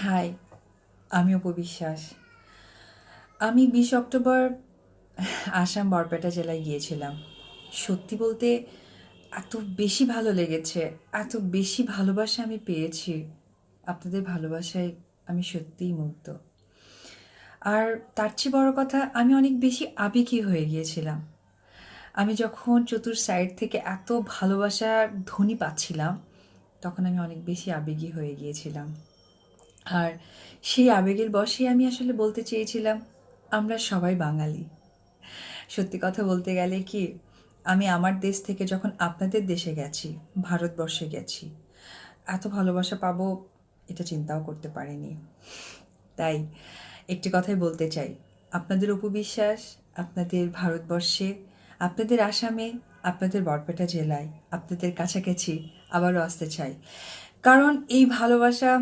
High, আমি অপু বিশ্বাস। আমি 20 October Assam Barpeta জেলায় গিয়েছিলাম। সত্যি বলতে এত বেশি ভালো লেগেছে, এত বেশি ভালোবাসা আমি পেয়েছি। আপনাদের ভালোবাসায় আমি সত্যিই মুগ্ধ। আর তার চেয়ে বড় কথা, আমি অনেক বেশি আবেগী হয়ে গিয়েছিলাম। আমি যখন চতুর সাইড থেকে এত ভালোবাসার ধ্বনি পাচ্ছিলাম, তখন আমি অনেক বেশি আবেগী হয়ে গিয়েছিলাম। আর সেই আবেগের বশে আমি আসলে বলতে চেয়েছিলাম, আমরা সবাই বাঙালি। সত্যি কথা বলতে গেলে কি, আমি আমার দেশ থেকে যখন আপনাদের দেশে গেছি, ভারতবর্ষে গেছি, এত ভালোবাসা পাবো এটা চিন্তাও করতে পারিনি। তাই একটি কথাই বলতে চাই, আপনাদের উপবিশ্বাস, আপনাদের ভারতবর্ষে, আপনাদের আসামে, আপনাদের বরপেটা জেলায়, আপনাদের কাছাকাছি আবারও আসতে চাই। কারণ এই ভালোবাসা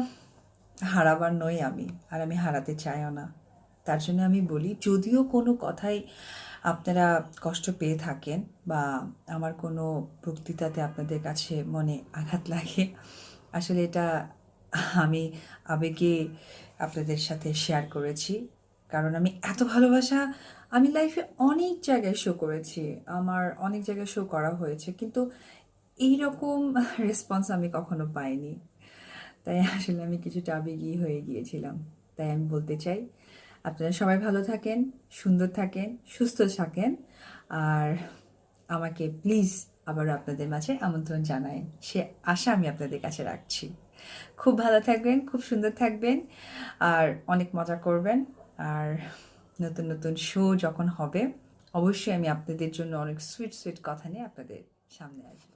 হারাবার নই আমি, আর আমি হারাতে চাইও না। তার জন্য আমি বলি, যদিও কোনো কথাই আপনারা কষ্ট পেয়ে থাকেন বা আমার কোনো বক্তৃতাতে আপনাদের কাছে মনে আঘাত লাগে, আসলে এটা আমি আবেগে আপনাদের সাথে শেয়ার করেছি। কারণ আমি এত ভালোবাসা আমি লাইফে অনেক জায়গায় শো করেছি, আমার অনেক জায়গায় শো করা হয়েছে, কিন্তু এইরকম রেসপন্স আমি কখনো পাইনি। তাই আসলে আমি কিছুটা আবেগী হয়ে গিয়েছিলাম। তাই আমি বলতে চাই, আপনারা সবাই ভালো থাকেন, সুন্দর থাকেন, সুস্থ থাকেন। আর আমাকে প্লিজ আবারও আপনাদের মাঝে আমন্ত্রণ জানায়েন, সে আশা আমি আপনাদের কাছে রাখছি। খুব ভালো থাকবেন, খুব সুন্দর থাকবেন, আর অনেক মজা করবেন। আর নতুন নতুন শো যখন হবে, অবশ্যই আমি আপনাদের জন্য অনেক সুইট সুইট কথা নিয়ে আপনাদের সামনে আসবো।